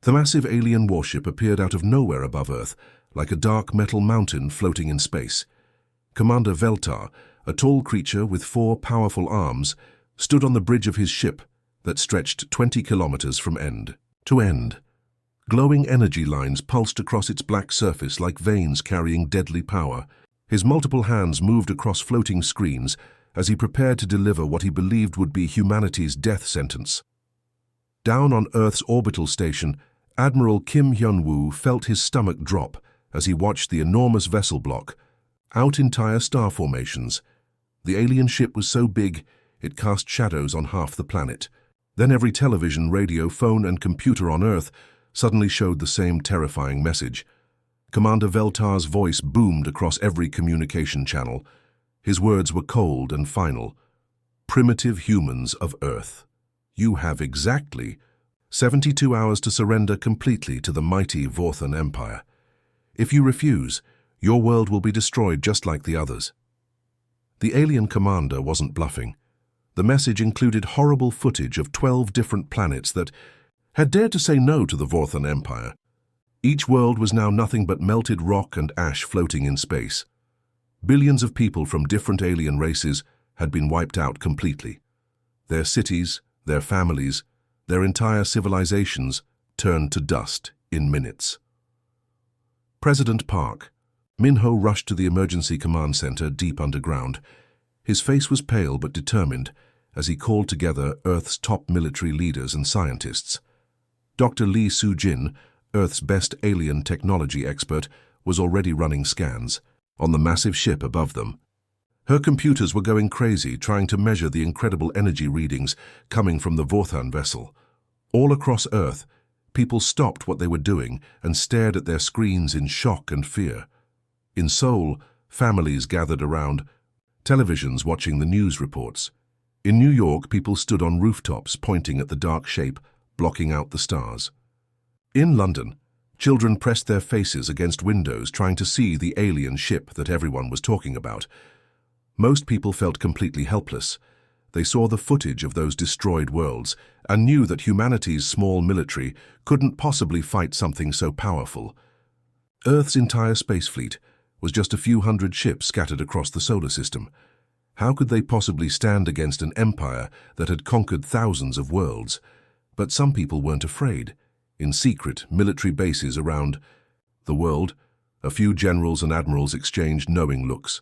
The massive alien warship appeared out of nowhere above Earth, like a dark metal mountain floating in space. Commander Veltar, a tall creature with 4 powerful arms, stood on the bridge of his ship that stretched 20 kilometers from end to end. Glowing energy lines pulsed across its black surface like veins carrying deadly power. His multiple hands moved across floating screens as he prepared to deliver what he believed would be humanity's death sentence. Down on Earth's orbital station, Admiral Kim Hyun-woo felt his stomach drop as he watched the enormous vessel block out entire star formations. The alien ship was so big, it cast shadows on half the planet. Then every television, radio, phone, and computer on Earth suddenly showed the same terrifying message. Commander Veltar's voice boomed across every communication channel. His words were cold and final. Primitive humans of Earth, you have exactly 72 hours to surrender completely to the mighty Vorthon Empire. If you refuse, your world will be destroyed just like the others. The alien commander wasn't bluffing. The message included horrible footage of 12 different planets that had dared to say no to the Vorthon Empire. Each world was now nothing but melted rock and ash floating in space. Billions of people from different alien races had been wiped out completely. Their cities, their families, their entire civilizations turned to dust in minutes. President Park. Min-ho rushed to the emergency command center deep underground. His face was pale but determined as he called together Earth's top military leaders and scientists. Dr. Lee Soo-jin, Earth's best alien technology expert, was already running scans on the massive ship above them. Her computers were going crazy trying to measure the incredible energy readings coming from the Vorthon vessel. All across Earth, people stopped what they were doing and stared at their screens in shock and fear. In Seoul, families gathered around televisions watching the news reports. In New York, people stood on rooftops pointing at the dark shape, blocking out the stars. In London, children pressed their faces against windows trying to see the alien ship that everyone was talking about. Most people felt completely helpless. They saw the footage of those destroyed worlds and knew that humanity's small military couldn't possibly fight something so powerful. Earth's entire space fleet was just a few hundred ships scattered across the solar system. How could they possibly stand against an empire that had conquered thousands of worlds? But some people weren't afraid. In secret military bases around the world, a few generals and admirals exchanged knowing looks.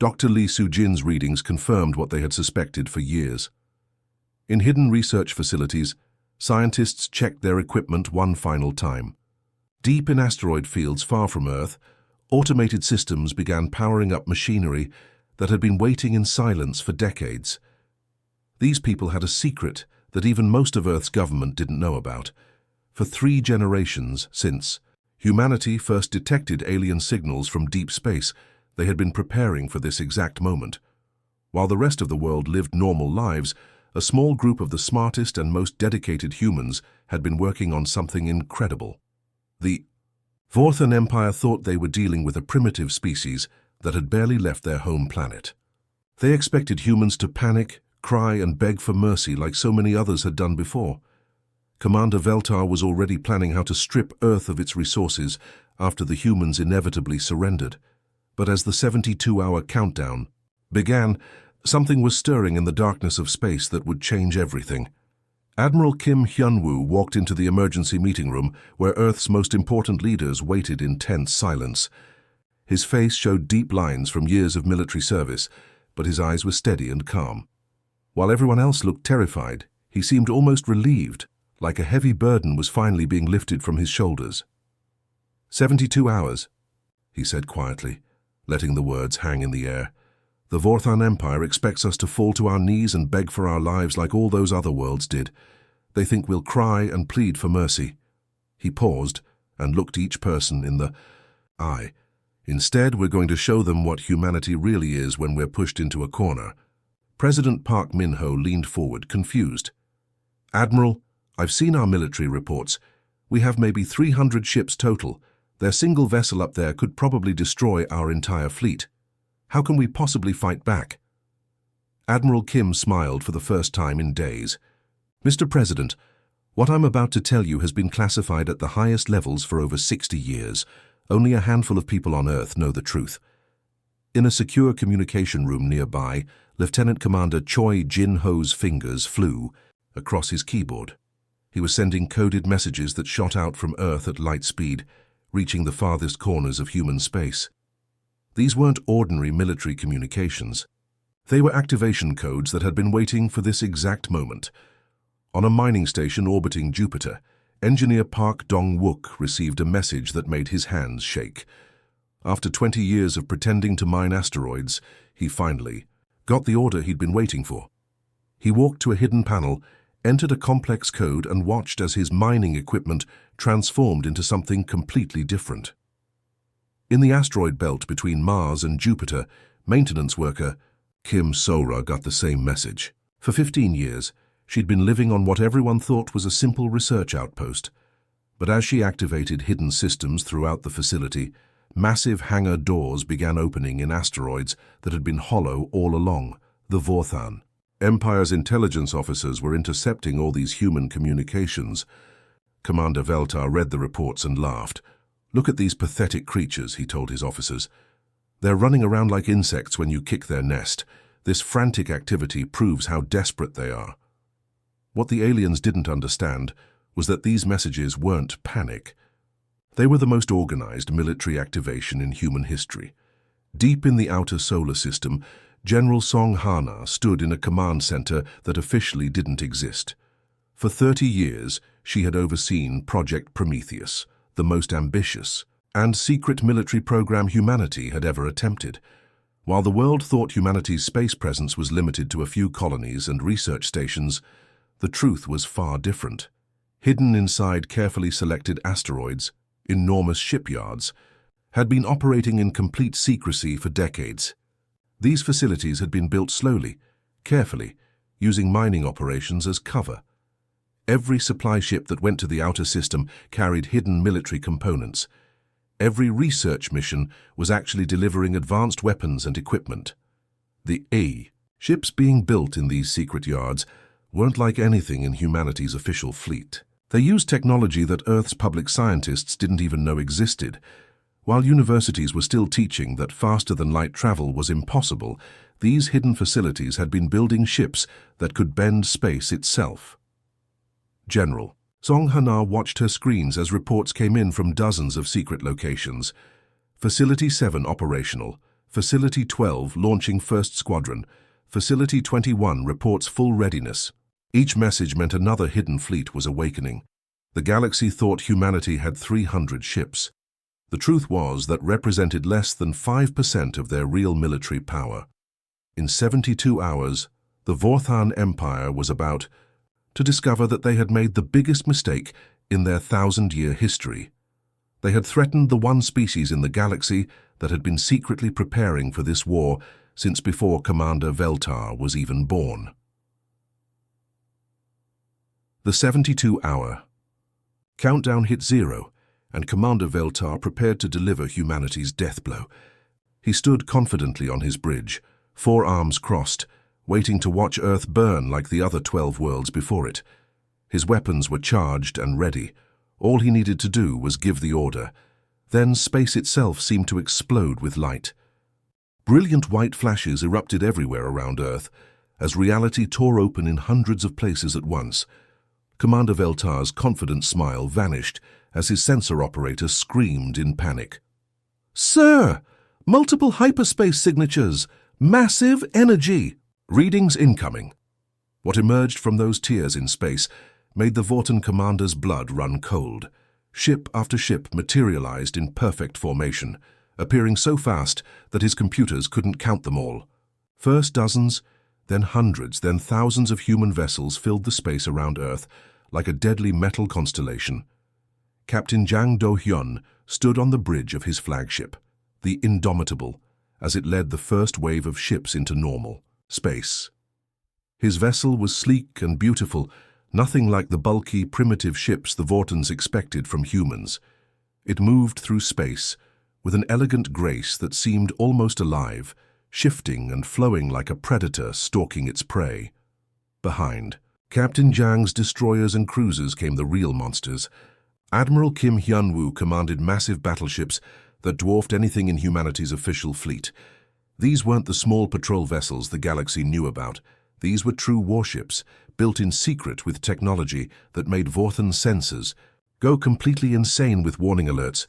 Dr. Lee Soo-jin's readings confirmed what they had suspected for years. In hidden research facilities, scientists checked their equipment one final time. Deep in asteroid fields far from Earth, automated systems began powering up machinery that had been waiting in silence for decades. These people had a secret that even most of Earth's government didn't know about. For 3 generations since humanity first detected alien signals from deep space, they had been preparing for this exact moment. While the rest of the world lived normal lives, a small group of the smartest and most dedicated humans had been working on something incredible. The Vorthon Empire thought they were dealing with a primitive species that had barely left their home planet. They expected humans to panic, cry, and beg for mercy like so many others had done before. Commander Veltar was already planning how to strip Earth of its resources after the humans inevitably surrendered. But as the 72-hour countdown began, something was stirring in the darkness of space that would change everything. Admiral Kim Hyun-woo walked into the emergency meeting room where Earth's most important leaders waited in tense silence. His face showed deep lines from years of military service, but his eyes were steady and calm. While everyone else looked terrified, he seemed almost relieved, like a heavy burden was finally being lifted from his shoulders. 72 hours, he said quietly, letting the words hang in the air. The Vorthon Empire expects us to fall to our knees and beg for our lives like all those other worlds did. They think we'll cry and plead for mercy. He paused and looked each person in the eye. Instead, we're going to show them what humanity really is when we're pushed into a corner. President Park Min-ho leaned forward, confused. Admiral, I've seen our military reports. We have maybe 300 ships total. Their single vessel up there could probably destroy our entire fleet. How can we possibly fight back? Admiral Kim smiled for the first time in days. Mr. President, What I'm about to tell you has been classified at the highest levels for over 60 years. Only a handful of people on Earth know the truth. In a secure communication room nearby, Lieutenant Commander Choi Jin-ho's fingers flew across his keyboard. He was sending coded messages that shot out from Earth at light speed, reaching the farthest corners of human space. These weren't ordinary military communications. They were activation codes that had been waiting for this exact moment. On a mining station orbiting Jupiter, engineer Park Dong-wook received a message that made his hands shake. After 20 years of pretending to mine asteroids, he finally got the order he'd been waiting for. He walked to a hidden panel, entered a complex code, and watched as his mining equipment transformed into something completely different. In the asteroid belt between Mars and Jupiter, maintenance worker Kim Sora got the same message. For 15 years, she'd been living on what everyone thought was a simple research outpost. But as she activated hidden systems throughout the facility, massive hangar doors began opening in asteroids that had been hollow all along, the Vorthan. Empire's intelligence officers were intercepting all these human communications. Commander Veltar read the reports and laughed. "Look at these pathetic creatures," he told his officers. "They're running around like insects when you kick their nest. This frantic activity proves how desperate they are." What the aliens didn't understand was that these messages weren't panic. They were the most organized military activation in human history. Deep in the outer solar system, General Song Hana stood in a command center that officially didn't exist. For 30 years, she had overseen Project Prometheus, the most ambitious and secret military program humanity had ever attempted. While the world thought humanity's space presence was limited to a few colonies and research stations, the truth was far different. Hidden inside carefully selected asteroids, enormous shipyards, had been operating in complete secrecy for decades. These facilities had been built slowly, carefully, using mining operations as cover. Every supply ship that went to the outer system carried hidden military components. Every research mission was actually delivering advanced weapons and equipment. The ships being built in these secret yards weren't like anything in humanity's official fleet. They used technology that Earth's public scientists didn't even know existed. While universities were still teaching that faster-than-light travel was impossible, these hidden facilities had been building ships that could bend space itself. General Song Hana watched her screens as reports came in from dozens of secret locations. Facility 7 operational, Facility 12 launching first squadron, Facility 21 reports full readiness. Each message meant another hidden fleet was awakening. The galaxy thought humanity had 300 ships. The truth was that represented less than 5% of their real military power. In 72 hours, the Vorthan Empire was about to discover that they had made the biggest mistake in their 1,000-year history. They had threatened the one species in the galaxy that had been secretly preparing for this war since before Commander Veltar was even born. The 72-hour countdown hit zero, and Commander Veltar prepared to deliver humanity's death blow. He stood confidently on his bridge, forearms crossed, waiting to watch Earth burn like the other 12 worlds before it. His weapons were charged and ready. All he needed to do was give the order. Then space itself seemed to explode with light. Brilliant white flashes erupted everywhere around Earth, as reality tore open in hundreds of places at once. Commander Veltar's confident smile vanished as his sensor operator screamed in panic. "Sir! Multiple hyperspace signatures! Massive energy! Readings incoming!" What emerged from those tears in space made the Vortan commander's blood run cold. Ship after ship materialized in perfect formation, appearing so fast that his computers couldn't count them all. First dozens, then hundreds, then thousands of human vessels filled the space around Earth like a deadly metal constellation. Captain Jang Do-hyun stood on the bridge of his flagship, the Indomitable, as it led the first wave of ships into normal space. His vessel was sleek and beautiful, nothing like the bulky, primitive ships the Vortans expected from humans. It moved through space with an elegant grace that seemed almost alive, shifting and flowing like a predator stalking its prey. Behind, Captain Zhang's destroyers and cruisers came the real monsters. Admiral Kim Hyun-woo commanded massive battleships that dwarfed anything in humanity's official fleet. These weren't the small patrol vessels the galaxy knew about. These were true warships, built in secret with technology that made Vorthan sensors go completely insane with warning alerts.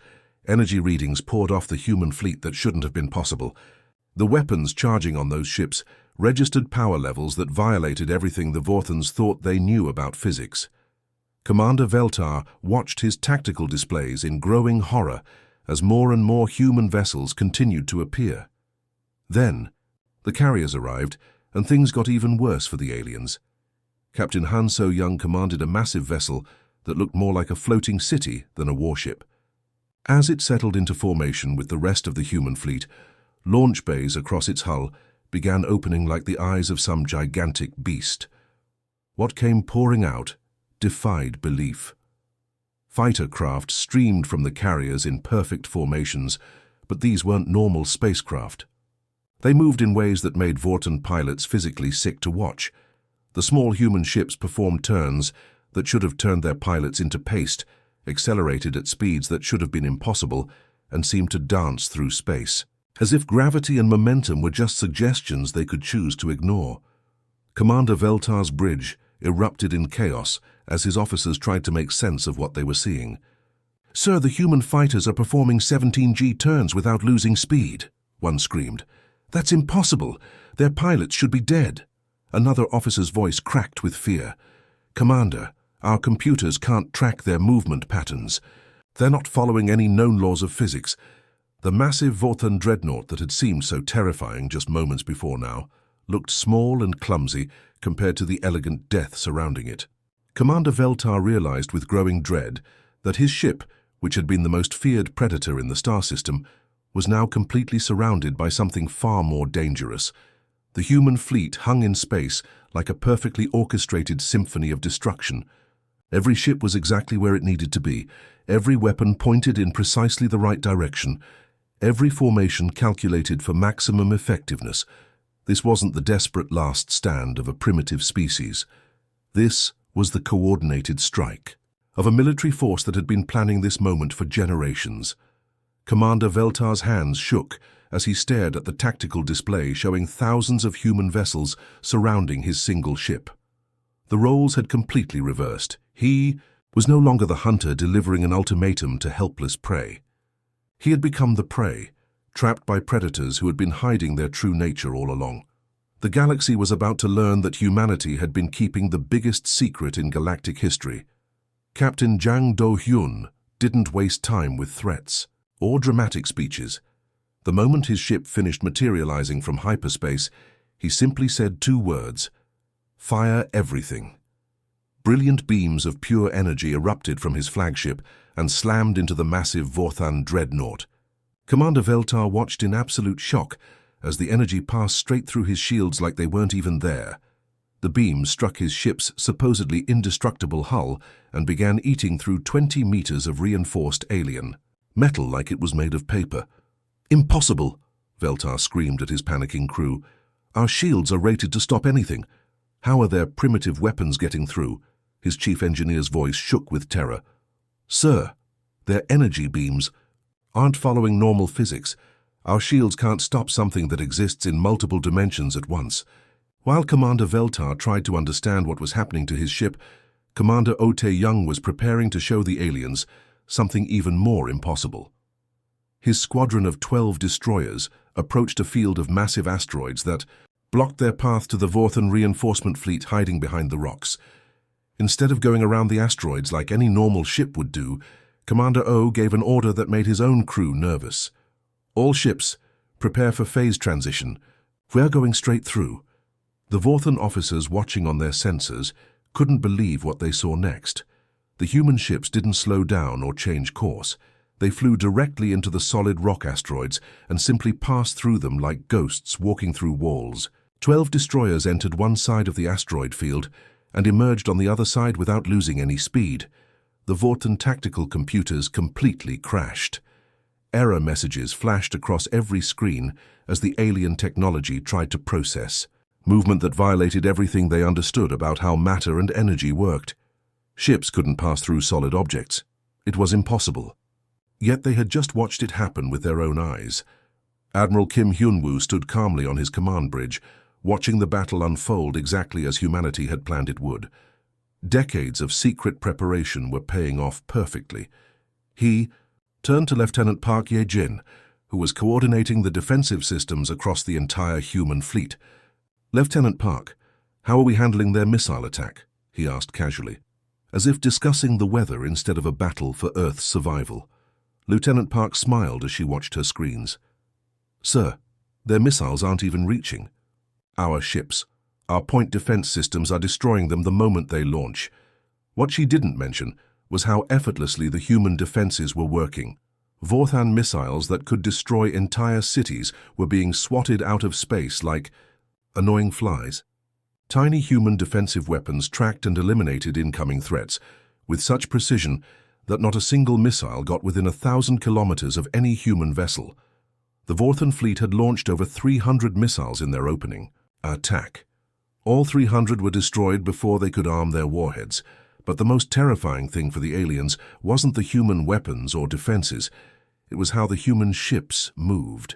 Energy readings poured off the human fleet that shouldn't have been possible. The weapons charging on those ships registered power levels that violated everything the Vorthans thought they knew about physics. Commander Veltar watched his tactical displays in growing horror as more and more human vessels continued to appear. Then, the carriers arrived, and things got even worse for the aliens. Captain Han So-young commanded a massive vessel that looked more like a floating city than a warship. As it settled into formation with the rest of the human fleet, launch bays across its hull began opening like the eyes of some gigantic beast. What came pouring out defied belief. Fighter craft streamed from the carriers in perfect formations, but these weren't normal spacecraft. They moved in ways that made Vortan pilots physically sick to watch. The small human ships performed turns that should have turned their pilots into paste, accelerated at speeds that should have been impossible, and seemed to dance through space, as if gravity and momentum were just suggestions they could choose to ignore. Commander Veltar's bridge erupted in chaos as his officers tried to make sense of what they were seeing. "Sir, the human fighters are performing 17G turns without losing speed," one screamed. "That's impossible. Their pilots should be dead." Another officer's voice cracked with fear. "Commander, our computers can't track their movement patterns. They're not following any known laws of physics." The massive Vorthan dreadnought that had seemed so terrifying just moments before now looked small and clumsy compared to the elegant death surrounding it. Commander Veltar realized with growing dread that his ship, which had been the most feared predator in the star system, was now completely surrounded by something far more dangerous. The human fleet hung in space like a perfectly orchestrated symphony of destruction. Every ship was exactly where it needed to be, every weapon pointed in precisely the right direction, every formation calculated for maximum effectiveness. This wasn't the desperate last stand of a primitive species. This was the coordinated strike of a military force that had been planning this moment for generations. Commander Veltar's hands shook as he stared at the tactical display showing thousands of human vessels surrounding his single ship. The roles had completely reversed. He was no longer the hunter delivering an ultimatum to helpless prey. He had become the prey, trapped by predators who had been hiding their true nature all along. The galaxy was about to learn that humanity had been keeping the biggest secret in galactic history. Captain Jang Do-hyun didn't waste time with threats or dramatic speeches. The moment his ship finished materializing from hyperspace, he simply said two words: "Fire everything." Brilliant beams of pure energy erupted from his flagship and slammed into the massive Vorthan dreadnought. Commander Veltar watched in absolute shock as the energy passed straight through his shields like they weren't even there. The beams struck his ship's supposedly indestructible hull and began eating through 20 meters of reinforced alien metal like it was made of paper. "Impossible!" Veltar screamed at his panicking crew. "Our shields are rated to stop anything. How are their primitive weapons getting through?" His chief engineer's voice shook with terror. "Sir, their energy beams aren't following normal physics. Our shields can't stop something that exists in multiple dimensions at once." While Commander Veltar tried to understand what was happening to his ship, Commander Oh Tae-young was preparing to show the aliens something even more impossible. His squadron of 12 destroyers approached a field of massive asteroids that blocked their path to the Vorthan reinforcement fleet hiding behind the rocks. Instead of going around the asteroids like any normal ship would do, Commander Oh gave an order that made his own crew nervous. "All ships, prepare for phase transition. We're going straight through." The Vorthan officers watching on their sensors couldn't believe what they saw next. The human ships didn't slow down or change course. They flew directly into the solid rock asteroids and simply passed through them like ghosts walking through walls. 12 destroyers entered one side of the asteroid field and emerged on the other side without losing any speed. The Vorthan tactical computers completely crashed. Error messages flashed across every screen as the alien technology tried to process. movement that violated everything they understood about how matter and energy worked. Ships couldn't pass through solid objects. It was impossible. Yet they had just watched it happen with their own eyes. Admiral Kim Hyun-woo stood calmly on his command bridge, watching the battle unfold exactly as humanity had planned it would. Decades of secret preparation were paying off perfectly. He turned to Lieutenant Park Ye-jin, who was coordinating the defensive systems across the entire human fleet. "Lieutenant Park, how are we handling their missile attack?" he asked casually, as if discussing the weather instead of a battle for Earth's survival. Lieutenant Park smiled as she watched her screens. "Sir, their missiles aren't even reaching. Our ships, our point defense systems are destroying them the moment they launch." What she didn't mention was how effortlessly the human defenses were working. Vorthan missiles that could destroy entire cities were being swatted out of space like annoying flies. Tiny human defensive weapons tracked and eliminated incoming threats with such precision that not a single missile got within 1,000 kilometers of any human vessel. The Vorthan fleet had launched over 300 missiles in their opening attack. All 300 were destroyed before they could arm their warheads. But the most terrifying thing for the aliens wasn't the human weapons or defenses. It was how the human ships moved.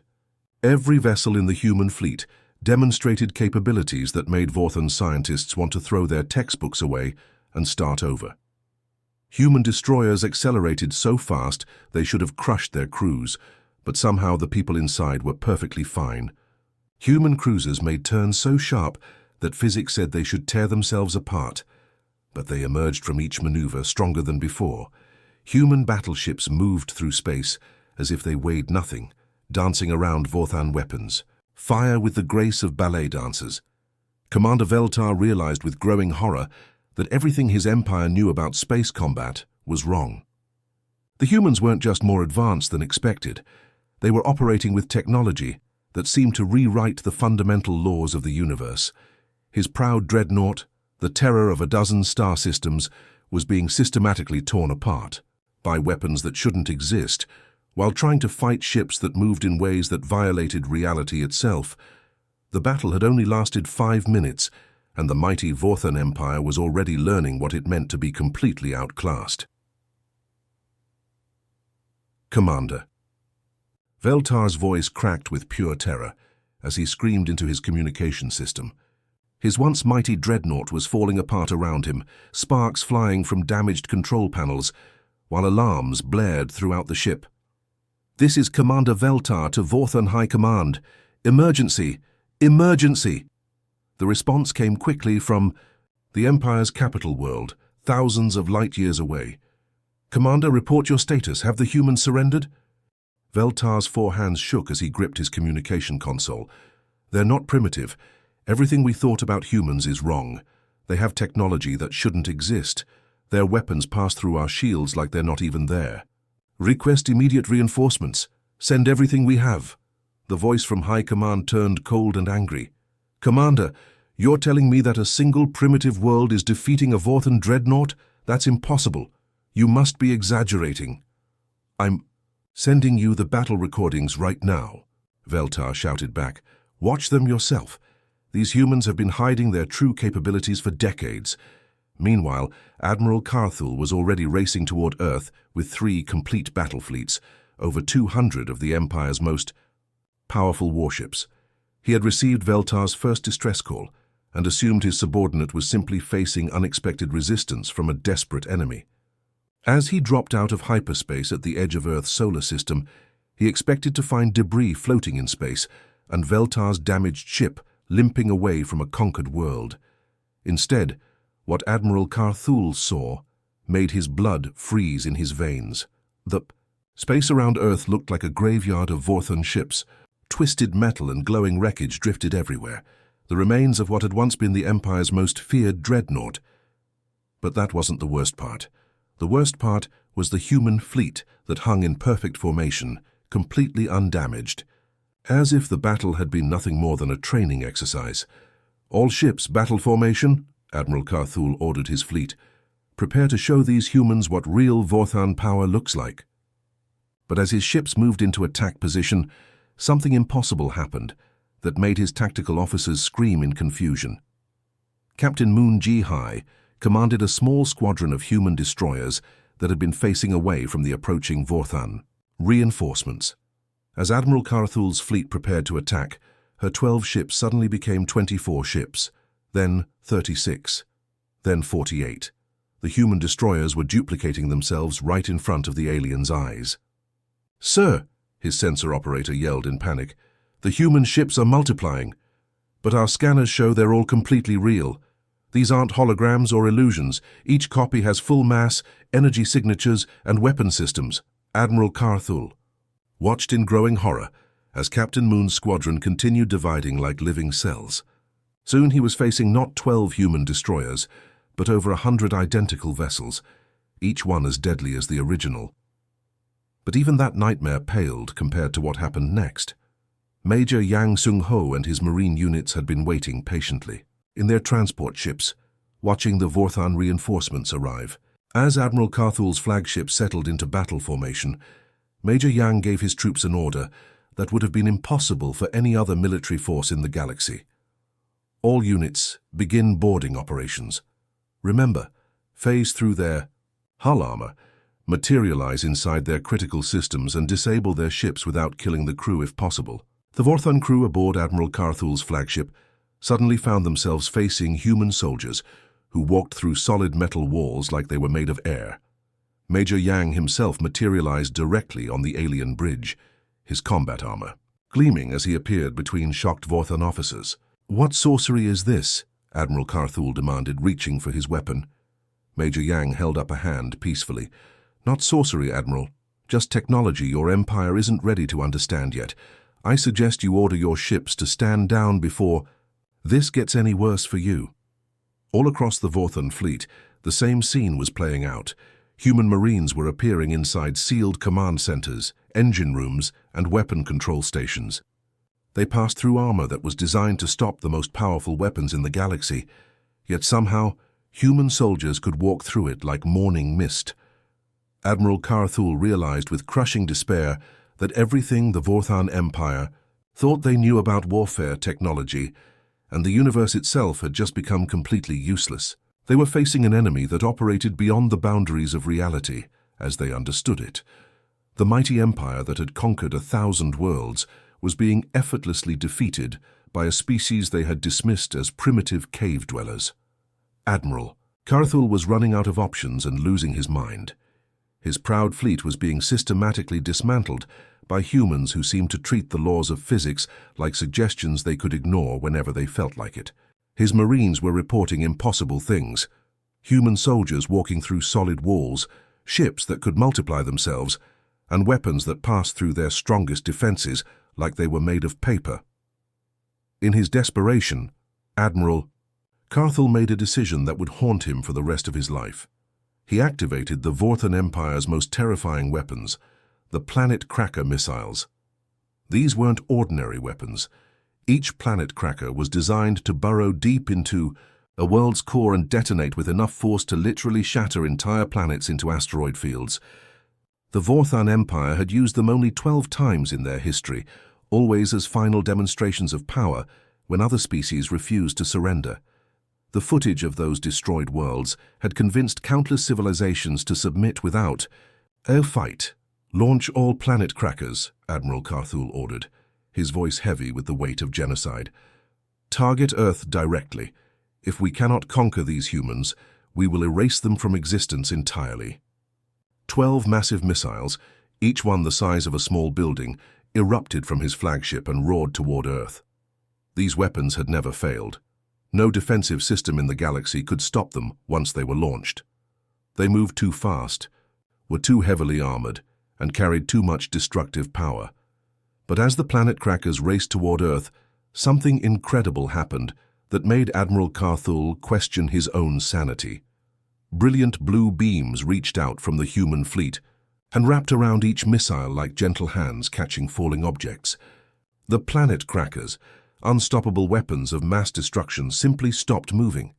Every vessel in the human fleet demonstrated capabilities that made Vorthan scientists want to throw their textbooks away and start over. Human destroyers accelerated so fast they should have crushed their crews, but somehow the people inside were perfectly fine. Human cruisers made turns so sharp that physics said they should tear themselves apart. But they emerged from each maneuver stronger than before. Human battleships moved through space as if they weighed nothing, dancing around Vorthan weapons. Fire with the grace of ballet dancers. Commander Veltar realized with growing horror that everything his empire knew about space combat was wrong. The humans weren't just more advanced than expected. They were operating with technology that seemed to rewrite the fundamental laws of the universe. His proud dreadnought, the terror of a dozen star systems, was being systematically torn apart by weapons that shouldn't exist, while trying to fight ships that moved in ways that violated reality itself. The battle had only lasted 5 minutes, and the mighty Vorthan Empire was already learning what it meant to be completely outclassed. "Commander." Veltar's voice cracked with pure terror as he screamed into his communication system. His once mighty dreadnought was falling apart around him, sparks flying from damaged control panels, while alarms blared throughout the ship. "This is Commander Veltar to Vorthan High Command. Emergency! Emergency!" The response came quickly from the Empire's capital world, thousands of light years away. "Commander, report your status. Have the humans surrendered?" Veltar's 4 hands shook as he gripped his communication console. "They're not primitive. Everything we thought about humans is wrong. They have technology that shouldn't exist. Their weapons pass through our shields like they're not even there. Request immediate reinforcements. Send everything we have." The voice from High Command turned cold and angry. "Commander, you're telling me that a single primitive world is defeating a Vorthan dreadnought? That's impossible. You must be exaggerating." "I'm sending you the battle recordings right now," Veltar shouted back. "Watch them yourself. These humans have been hiding their true capabilities for decades." Meanwhile, Admiral Carthul was already racing toward Earth with 3 complete battle fleets, over 200 of the Empire's most powerful warships. He had received Veltar's first distress call and assumed his subordinate was simply facing unexpected resistance from a desperate enemy. As he dropped out of hyperspace at the edge of Earth's solar system, he expected to find debris floating in space and Veltar's damaged ship limping away from a conquered world. Instead, what Admiral Carthul saw made his blood freeze in his veins. The space around Earth looked like a graveyard of Vorthan ships. Twisted metal and glowing wreckage drifted everywhere, the remains of what had once been the Empire's most feared dreadnought. But that wasn't the worst part. The worst part was the human fleet that hung in perfect formation, completely undamaged. As if the battle had been nothing more than a training exercise. "All ships, battle formation," Admiral Carthul ordered his fleet. "Prepare to show these humans what real Vorthan power looks like." But as his ships moved into attack position, something impossible happened. that made his tactical officers scream in confusion. Captain Moon Ji-hai commanded a small squadron of human destroyers that had been facing away from the approaching Vorthan. Reinforcements. As Admiral Karthul's fleet prepared to attack, her 12 ships suddenly became 24 ships, then 36, then 48. The human destroyers were duplicating themselves right in front of the aliens' eyes. "Sir," his sensor operator yelled in panic, "the human ships are multiplying. But our scanners show they're all completely real. These aren't holograms or illusions. Each copy has full mass, energy signatures, and weapon systems." Admiral Karthul watched in growing horror as Captain Moon's squadron continued dividing like living cells. Soon he was facing not 12 human destroyers, but over 100 identical vessels, each one as deadly as the original. But even that nightmare paled compared to what happened next. Major Yang Sung-ho and his marine units had been waiting patiently, in their transport ships, watching the Vorthan reinforcements arrive. As Admiral Karthul's flagship settled into battle formation, Major Yang gave his troops an order that would have been impossible for any other military force in the galaxy. "All units, begin boarding operations. Remember, phase through their hull armor, materialize inside their critical systems and disable their ships without killing the crew if possible." The Vorthan crew aboard Admiral Karthul's flagship suddenly found themselves facing human soldiers who walked through solid metal walls like they were made of air. Major Yang himself materialized directly on the alien bridge, his combat armor gleaming as he appeared between shocked Vorthan officers. "What sorcery is this?" Admiral Karthul demanded, reaching for his weapon. Major Yang held up a hand peacefully. "Not sorcery, Admiral. Just technology your empire isn't ready to understand yet. I suggest you order your ships to stand down before this gets any worse for you." All across the Vorthan fleet, the same scene was playing out. Human marines were appearing inside sealed command centers, engine rooms, and weapon control stations. They passed through armor that was designed to stop the most powerful weapons in the galaxy, yet somehow human soldiers could walk through it like morning mist. Admiral Karthul realized with crushing despair that everything the Vorthan Empire thought they knew about warfare technology and the universe itself had just become completely useless. They were facing an enemy that operated beyond the boundaries of reality, as they understood it. The mighty empire that had conquered 1,000 worlds was being effortlessly defeated by a species they had dismissed as primitive cave dwellers. Admiral Karthul was running out of options and losing his mind. His proud fleet was being systematically dismantled by humans who seemed to treat the laws of physics like suggestions they could ignore whenever they felt like it. His marines were reporting impossible things. Human soldiers walking through solid walls, ships that could multiply themselves, and weapons that passed through their strongest defenses like they were made of paper. In his desperation, Admiral Karthul made a decision that would haunt him for the rest of his life. He activated the Vorthan Empire's most terrifying weapons, the Planet Cracker missiles. These weren't ordinary weapons. Each Planet Cracker was designed to burrow deep into a world's core and detonate with enough force to literally shatter entire planets into asteroid fields. The Vorthan Empire had used them only 12 times in their history, always as final demonstrations of power when other species refused to surrender. The footage of those destroyed worlds had convinced countless civilizations to submit without a fight. "Launch all planet crackers," Admiral Karthul ordered, his voice heavy with the weight of genocide. "Target Earth directly. If we cannot conquer these humans, we will erase them from existence entirely." 12 massive missiles, each one the size of a small building, erupted from his flagship and roared toward Earth. These weapons had never failed. No defensive system in the galaxy could stop them once they were launched. They moved too fast, were too heavily armored, and carried too much destructive power. But as the planet crackers raced toward Earth, something incredible happened that made Admiral Karthul question his own sanity. Brilliant blue beams reached out from the human fleet and wrapped around each missile like gentle hands catching falling objects. The planet crackers, unstoppable weapons of mass destruction, simply stopped moving.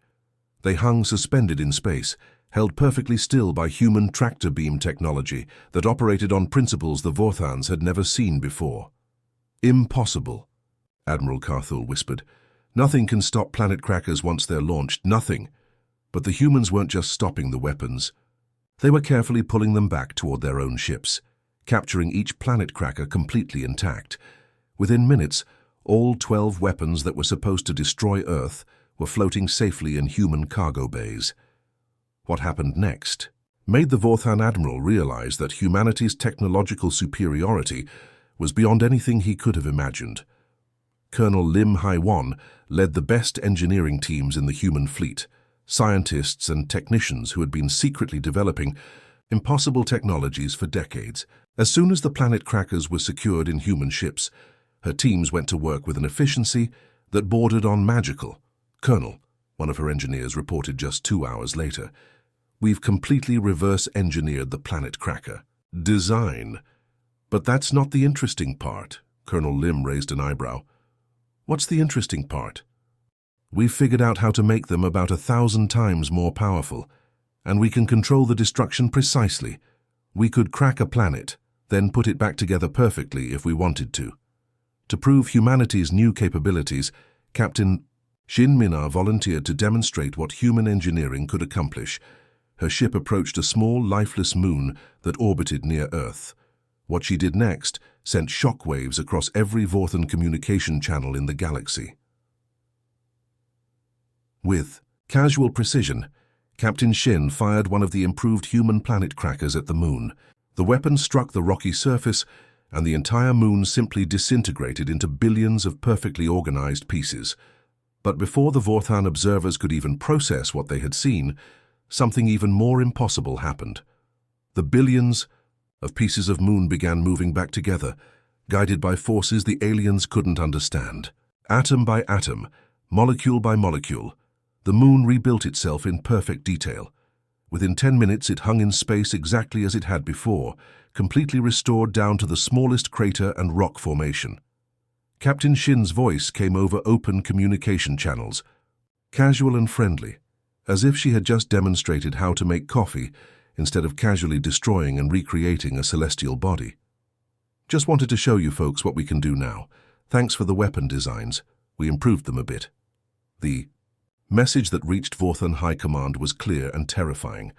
They hung suspended in space, held perfectly still by human tractor beam technology that operated on principles the Vorthans had never seen before. Impossible. Admiral Carthul whispered. "Nothing can stop planet crackers once they're launched, nothing." But the humans weren't just stopping the weapons. They were carefully pulling them back toward their own ships, capturing each planet cracker completely intact. Within minutes, all 12 weapons that were supposed to destroy Earth were floating safely in human cargo bays. What happened next made the Vorthan admiral realize that humanity's technological superiority was beyond anything he could have imagined. Colonel Lim Hai-Wan led the best engineering teams in the human fleet, scientists and technicians who had been secretly developing impossible technologies for decades. As soon as the planet crackers were secured in human ships, her teams went to work with an efficiency that bordered on magical. "Colonel," one of her engineers reported just 2 hours later, "we've completely reverse-engineered the planet cracker." Design. But that's not the interesting part. Colonel Lim raised an eyebrow. "What's the interesting part?" "We've figured out how to make them about 1,000 times more powerful, and we can control the destruction precisely. We could crack a planet, then put it back together perfectly if we wanted to." To prove humanity's new capabilities, Captain Shin Mina volunteered to demonstrate what human engineering could accomplish. Her ship approached a small, lifeless moon that orbited near Earth. What she did next sent shockwaves across every Vorthan communication channel in the galaxy. With casual precision, Captain Shin fired one of the improved human planet crackers at the moon. The weapon struck the rocky surface, and the entire moon simply disintegrated into billions of perfectly organized pieces. But before the Vorthan observers could even process what they had seen, something even more impossible happened. The billions of pieces of moon began moving back together, guided by forces the aliens couldn't understand. Atom by atom, molecule by molecule, the moon rebuilt itself in perfect detail. Within 10 minutes, it hung in space exactly as it had before, completely restored down to the smallest crater and rock formation. Captain Shin's voice came over open communication channels, casual and friendly, as if she had just demonstrated how to make coffee instead of casually destroying and recreating a celestial body. "Just wanted to show you folks what we can do now. Thanks for the weapon designs. We improved them a bit." The message that reached Vorthan High Command was clear and terrifying.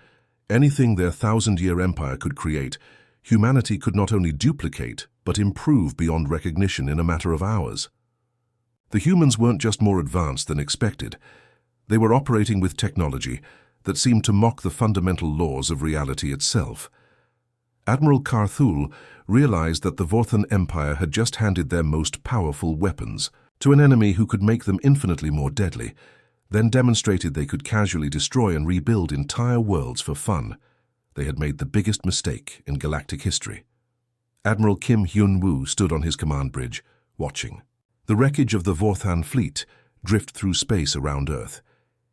Anything their 1,000-year empire could create, humanity could not only duplicate, but improve beyond recognition in a matter of hours. The humans weren't just more advanced than expected. They were operating with technology that seemed to mock the fundamental laws of reality itself. Admiral Carthul realized that the Vorthan Empire had just handed their most powerful weapons to an enemy who could make them infinitely more deadly, then demonstrated they could casually destroy and rebuild entire worlds for fun. They had made the biggest mistake in galactic history. Admiral Kim Hyun-woo stood on his command bridge, watching the wreckage of the Vorthan fleet drift through space around Earth.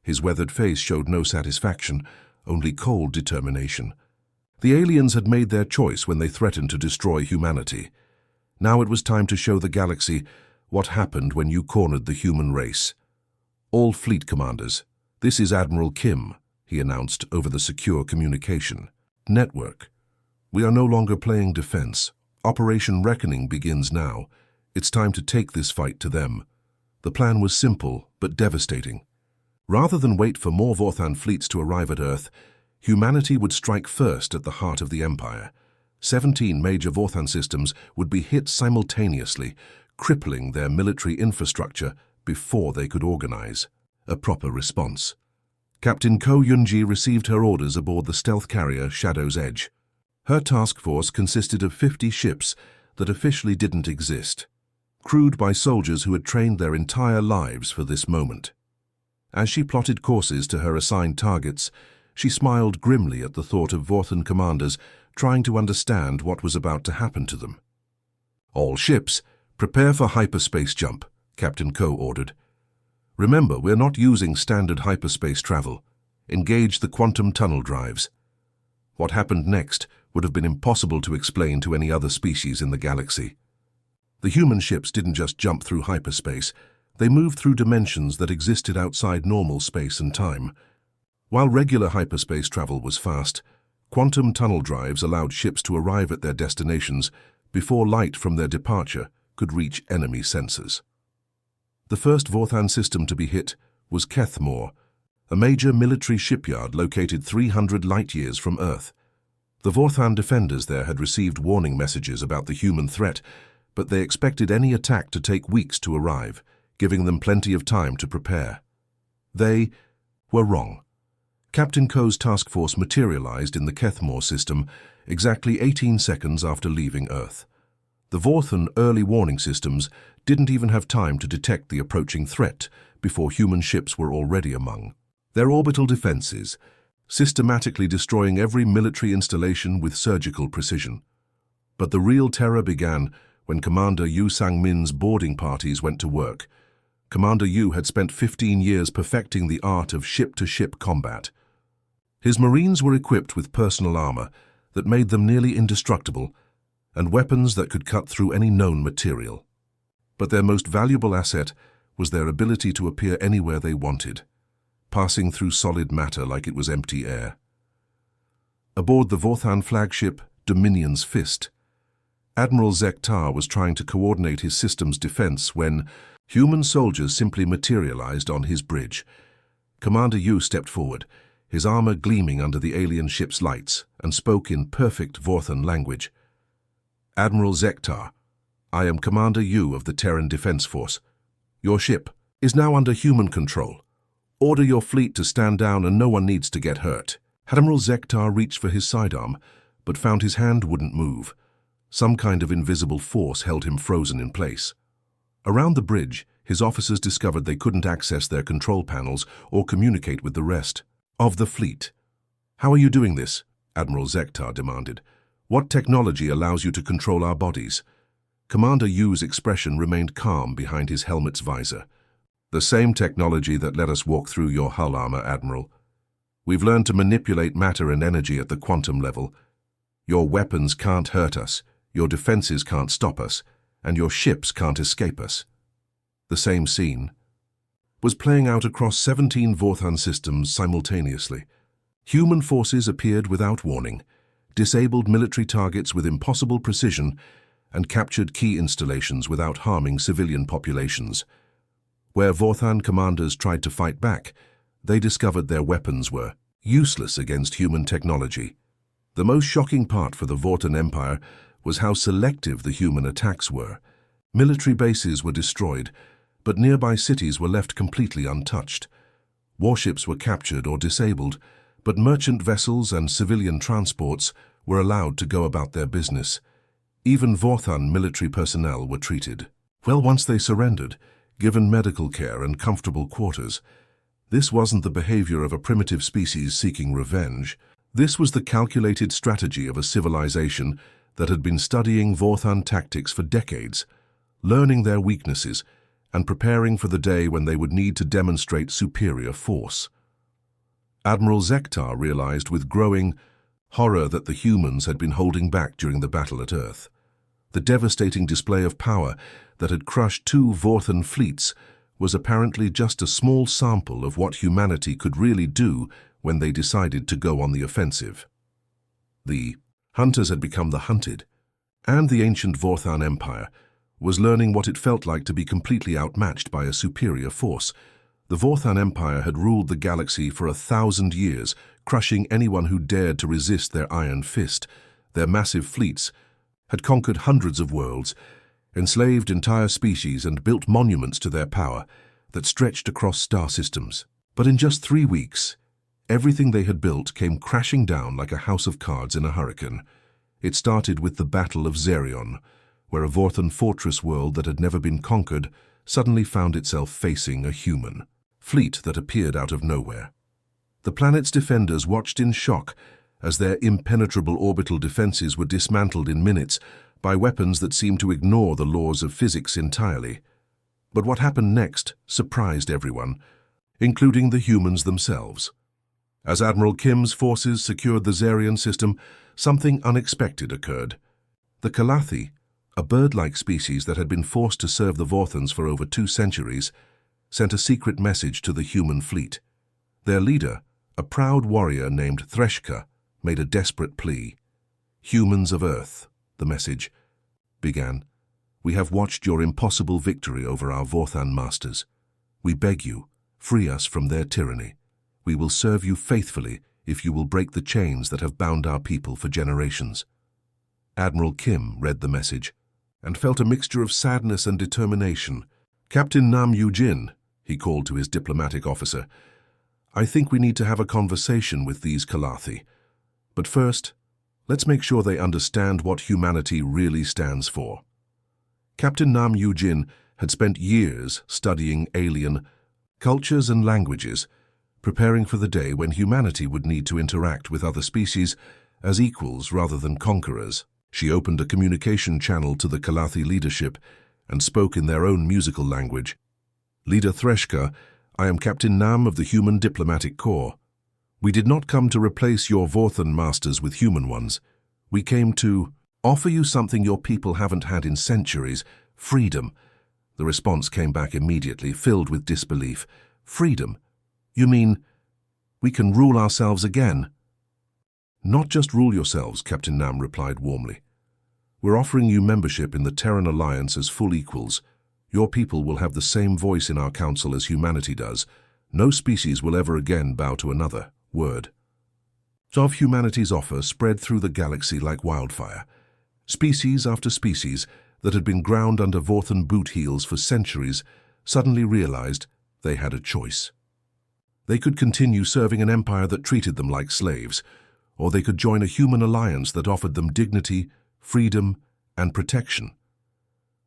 His weathered face showed no satisfaction, only cold determination. The aliens had made their choice when they threatened to destroy humanity. Now it was time to show the galaxy what happened when you cornered the human race. "All fleet commanders, this is Admiral Kim," he announced over the secure communication network. "We are no longer playing defense. Operation Reckoning begins now. It's time to take this fight to them." The plan was simple but devastating. Rather than wait for more Vorthan fleets to arrive at Earth, humanity would strike first at the heart of the Empire. 17 major Vorthan systems would be hit simultaneously, crippling their military infrastructure before they could organize a proper response. Captain Ko Yunji received her orders aboard the stealth carrier Shadow's Edge. Her task force consisted of 50 ships that officially didn't exist, crewed by soldiers who had trained their entire lives for this moment. As she plotted courses to her assigned targets, she smiled grimly at the thought of Vorthan commanders trying to understand what was about to happen to them. "All ships, prepare for hyperspace jump," Captain Ko ordered. "Remember, we're not using standard hyperspace travel. Engage the quantum tunnel drives." What happened next would have been impossible to explain to any other species in the galaxy. The human ships didn't just jump through hyperspace, they moved through dimensions that existed outside normal space and time. While regular hyperspace travel was fast, quantum tunnel drives allowed ships to arrive at their destinations before light from their departure could reach enemy sensors. The first Vorthan system to be hit was Kethmore, a major military shipyard located 300 light-years from Earth. The Vorthan defenders there had received warning messages about the human threat, but they expected any attack to take weeks to arrive, giving them plenty of time to prepare. They were wrong. Captain Ko's task force materialized in the Kethmore system exactly 18 seconds after leaving Earth. The Vorthan early warning systems didn't even have time to detect the approaching threat before human ships were already among. Their orbital defenses, systematically destroying every military installation with surgical precision. But the real terror began when Commander Yu Sang-min's boarding parties went to work. Commander Yu had spent 15 years perfecting the art of ship-to-ship combat. His Marines were equipped with personal armor that made them nearly indestructible and weapons that could cut through any known material. But their most valuable asset was their ability to appear anywhere they wanted, passing through solid matter like it was empty air. Aboard the Vorthan flagship Dominion's Fist, Admiral Zektar was trying to coordinate his system's defense when human soldiers simply materialized on his bridge. Commander Yu stepped forward, his armor gleaming under the alien ship's lights, and spoke in perfect Vorthan language. "Admiral Zektar, I am Commander Yu of the Terran Defense Force. Your ship is now under human control. Order your fleet to stand down and no one needs to get hurt." Admiral Zektar reached for his sidearm, but found his hand wouldn't move. Some kind of invisible force held him frozen in place. Around the bridge, his officers discovered they couldn't access their control panels or communicate with the rest of the fleet. "How are you doing this?" Admiral Zektar demanded. "What technology allows you to control our bodies?" Commander Yu's expression remained calm behind his helmet's visor. "The same technology that let us walk through your hull armor, Admiral. We've learned to manipulate matter and energy at the quantum level. Your weapons can't hurt us, your defenses can't stop us, and your ships can't escape us." The same scene was playing out across 17 Vorthan systems simultaneously. Human forces appeared without warning, disabled military targets with impossible precision, and captured key installations without harming civilian populations. Where Vorthan commanders tried to fight back, they discovered their weapons were useless against human technology. The most shocking part for the Vorthan Empire was how selective the human attacks were. Military bases were destroyed, but nearby cities were left completely untouched. Warships were captured or disabled, but merchant vessels and civilian transports were allowed to go about their business. Even Vorthan military personnel were treated well once they surrendered, given medical care and comfortable quarters. This wasn't the behavior of a primitive species seeking revenge. This was the calculated strategy of a civilization that had been studying Vorthan tactics for decades, learning their weaknesses, and preparing for the day when they would need to demonstrate superior force. Admiral Zektar realized with growing horror that the humans had been holding back during the battle at Earth. The devastating display of power that had crushed 2 Vorthan fleets was apparently just a small sample of what humanity could really do when they decided to go on the offensive. The hunters had become the hunted, and the ancient Vorthan Empire was learning what it felt like to be completely outmatched by a superior force. The Vorthan Empire had ruled the galaxy for 1,000 years, crushing anyone who dared to resist their iron fist. Their massive fleets had conquered hundreds of worlds, enslaved entire species, and built monuments to their power that stretched across star systems. But in just 3 weeks, everything they had built came crashing down like a house of cards in a hurricane. It started with the Battle of Zerion, where a Vorthan fortress world that had never been conquered suddenly found itself facing a human fleet that appeared out of nowhere. The planet's defenders watched in shock as their impenetrable orbital defenses were dismantled in minutes by weapons that seemed to ignore the laws of physics entirely. But what happened next surprised everyone, including the humans themselves. As Admiral Kim's forces secured the Zerion system, something unexpected occurred. The Kalathi, a bird-like species that had been forced to serve the Vorthans for over 2 centuries, sent a secret message to the human fleet. Their leader, a proud warrior named Threshka, made a desperate plea. "Humans of Earth," the message began, We have watched your impossible victory over our Vorthan masters. We beg you, free us from their tyranny. We will serve you faithfully if you will break the chains that have bound our people for generations." Admiral Kim read the message and felt a mixture of sadness and determination. "Captain Nam Yu-jin," he called to his diplomatic officer, "I think we need to have a conversation with these Kalathi. But first, let's make sure they understand what humanity really stands for." Captain Nam Yu-jin had spent years studying alien cultures and languages, preparing for the day when humanity would need to interact with other species as equals rather than conquerors. She opened a communication channel to the Kalathi leadership and spoke in their own musical language. "Leader Threshka, I am Captain Nam of the Human Diplomatic Corps. We did not come to replace your Vorthan masters with human ones. We came to offer you something your people haven't had in centuries: freedom." The response came back immediately, filled with disbelief. "Freedom? You mean we can rule ourselves again?" "Not just rule yourselves," Captain Nam replied warmly. "We're offering you membership in the Terran Alliance as full equals. Your people will have the same voice in our council as humanity does. No species will ever again bow to another." Word of humanity's offer spread through the galaxy like wildfire. Species after species that had been ground under Vorthan boot heels for centuries suddenly realized they had a choice. They could continue serving an empire that treated them like slaves, or they could join a human alliance that offered them dignity, freedom, and protection.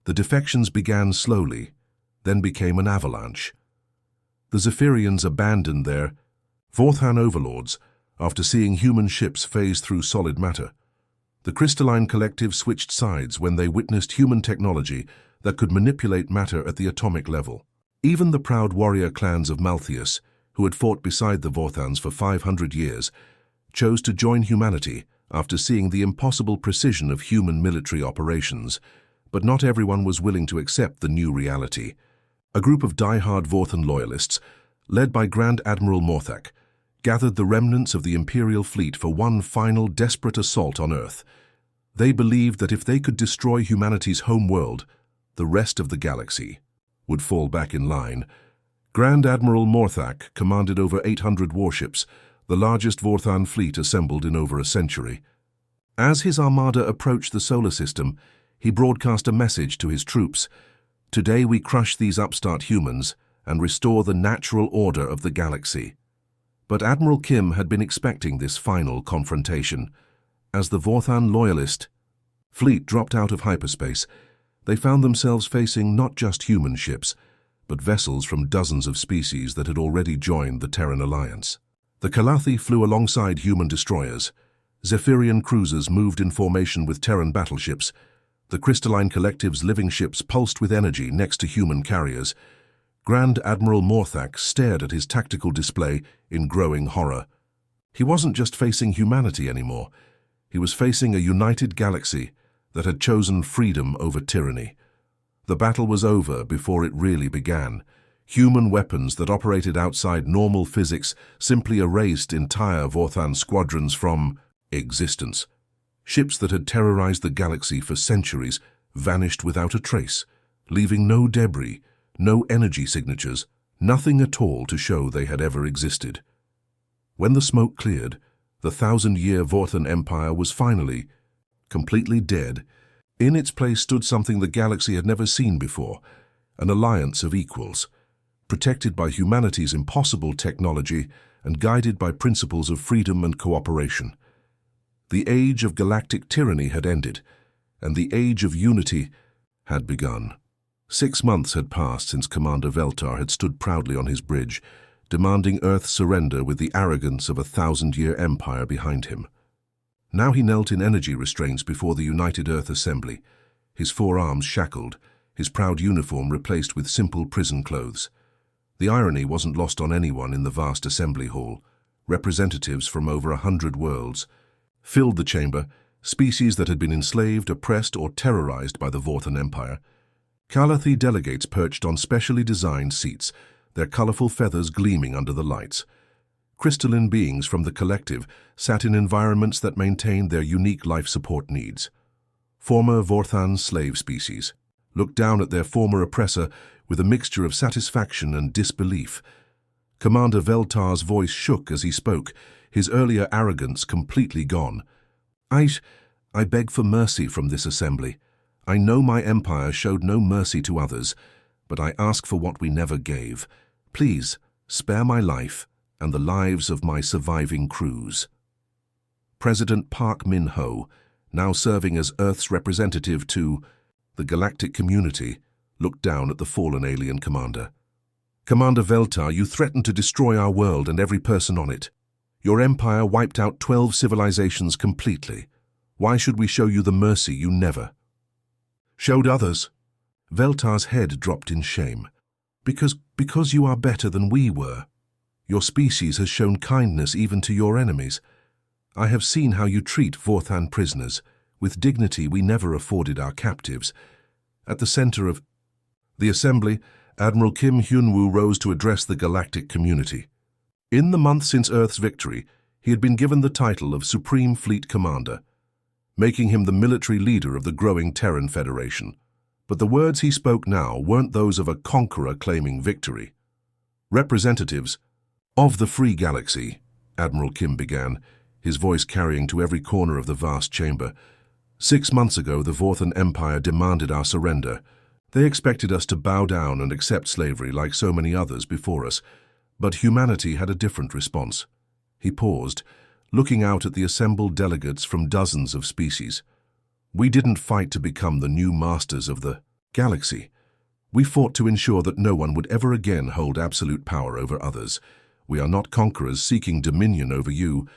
The defections began slowly, then became an avalanche. The Zephyrians abandoned their Vorthan overlords after seeing human ships phase through solid matter. The crystalline collective switched sides when they witnessed human technology that could manipulate matter at the atomic level. Even the proud warrior clans of Malthius, who had fought beside the Vorthans for 500 years, chose to join humanity after seeing the impossible precision of human military operations. But not everyone was willing to accept the new reality. A group of die-hard Vorthan loyalists, led by Grand Admiral Morthak, gathered the remnants of the Imperial fleet for one final desperate assault on Earth. They believed that if they could destroy humanity's home world, the rest of the galaxy would fall back in line. Grand Admiral Morthak commanded over 800 warships, the largest Vorthan fleet assembled in over a century. As his armada approached the solar system, he broadcast a message to his troops: "Today we crush these upstart humans and restore the natural order of the galaxy." But Admiral Kim had been expecting this final confrontation. As the Vorthan loyalist fleet dropped out of hyperspace, they found themselves facing not just human ships, but vessels from dozens of species that had already joined the Terran Alliance. The Kalathi flew alongside human destroyers. Zephyrian cruisers moved in formation with Terran battleships. The crystalline collective's living ships pulsed with energy next to human carriers. Grand Admiral Morthak stared at his tactical display in growing horror. He wasn't just facing humanity anymore. He was facing a united galaxy that had chosen freedom over tyranny. The battle was over before it really began. Human weapons that operated outside normal physics simply erased entire Vorthan squadrons from existence. Ships that had terrorized the galaxy for centuries vanished without a trace, leaving no debris, no energy signatures, nothing at all to show they had ever existed. When the smoke cleared, the 1,000-year Vorthan Empire was finally completely dead. In its place stood something the galaxy had never seen before: an alliance of equals, protected by humanity's impossible technology and guided by principles of freedom and cooperation. The age of galactic tyranny had ended, and the age of unity had begun. 6 months had passed since Commander Veltar had stood proudly on his bridge, demanding Earth's surrender with the arrogance of a 1,000-year empire behind him. Now he knelt in energy restraints before the United Earth Assembly, his 4 arms shackled, his proud uniform replaced with simple prison clothes. The irony wasn't lost on anyone in the vast assembly hall. Representatives from over 100 worlds filled the chamber, species that had been enslaved, oppressed, or terrorized by the Vorthan Empire. Kalathi delegates perched on specially designed seats, their colorful feathers gleaming under the lights. Crystalline beings from the collective sat in environments that maintained their unique life support needs. Former Vorthan slave species, looked down at their former oppressor with a mixture of satisfaction and disbelief. Commander Veltar's voice shook as he spoke, his earlier arrogance completely gone. I beg for mercy from this assembly. I know my empire showed no mercy to others, but I ask for what we never gave. Please, spare my life and the lives of my surviving crews." President Park Min-ho, now serving as Earth's representative to the galactic community, looked down at the fallen alien commander. "Commander Veltar, you threatened to destroy our world and every person on it. Your empire wiped out 12 civilizations completely. Why should we show you the mercy you never showed others?" Veltar's head dropped in shame. Because you are better than we were. Your species has shown kindness even to your enemies. I have seen how you treat Vorthan prisoners, with dignity we never afforded our captives. At the center of the assembly, Admiral Kim Hyun-woo rose to address the galactic community. In the month since Earth's victory, he had been given the title of Supreme Fleet Commander, making him the military leader of the growing Terran Federation. But the words he spoke now weren't those of a conqueror claiming victory. "Representatives of the free galaxy," Admiral Kim began, his voice carrying to every corner of the vast chamber. "6 months ago, the Vorthan Empire demanded our surrender. They expected us to bow down and accept slavery like so many others before us, but humanity had a different response." He paused, looking out at the assembled delegates from dozens of species. "We didn't fight to become the new masters of the galaxy. We fought to ensure that no one would ever again hold absolute power over others. We are not conquerors seeking dominion over you.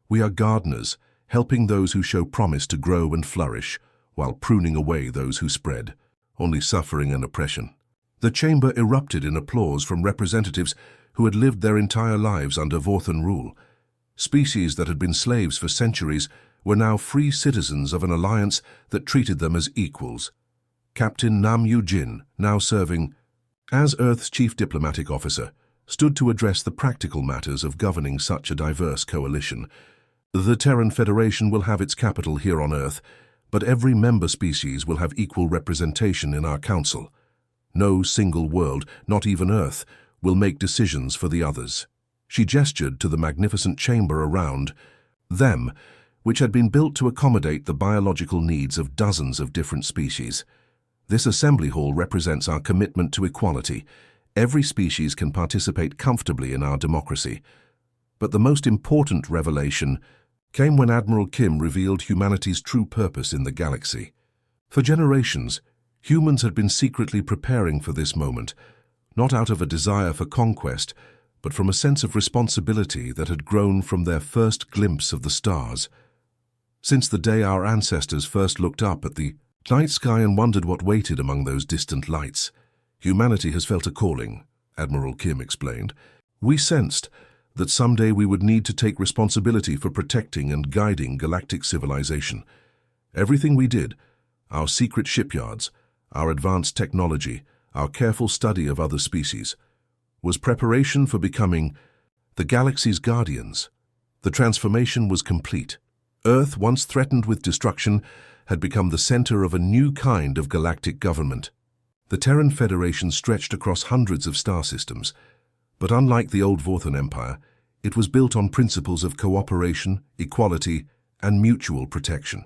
We are gardeners, helping those who show promise to grow and flourish, while pruning away those who spread only suffering and oppression." The chamber erupted in applause from representatives who had lived their entire lives under Vorthan rule. Species that had been slaves for centuries were now free citizens of an alliance that treated them as equals. Captain Nam Yu-jin, now serving as Earth's chief diplomatic officer, stood to address the practical matters of governing such a diverse coalition. "The Terran Federation will have its capital here on Earth, but every member species will have equal representation in our council. No single world, not even Earth, will make decisions for the others." She gestured to the magnificent chamber around them, which had been built to accommodate the biological needs of dozens of different species. "This assembly hall represents our commitment to equality. Every species can participate comfortably in our democracy." But the most important revelation came when Admiral Kim revealed humanity's true purpose in the galaxy. For generations, humans had been secretly preparing for this moment, not out of a desire for conquest, but from a sense of responsibility that had grown from their first glimpse of the stars. Since the day our ancestors first looked up at the night sky and wondered what waited among those distant lights, humanity has felt a calling, Admiral Kim explained. "We sensed that someday we would need to take responsibility for protecting and guiding galactic civilization. Everything we did, our secret shipyards, our advanced technology, our careful study of other species, was preparation for becoming the galaxy's guardians." The transformation was complete. Earth, once threatened with destruction, had become the center of a new kind of galactic government. The Terran Federation stretched across hundreds of star systems, but unlike the old Vorthan Empire, it was built on principles of cooperation, equality, and mutual protection.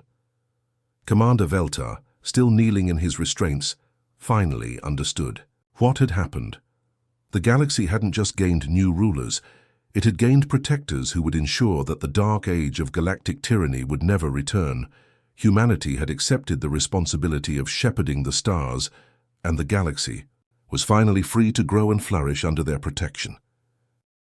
Commander Veltar, still kneeling in his restraints, finally understood what had happened. The galaxy hadn't just gained new rulers, it had gained protectors who would ensure that the dark age of galactic tyranny would never return. Humanity had accepted the responsibility of shepherding the stars, and the galaxy was finally free to grow and flourish under their protection.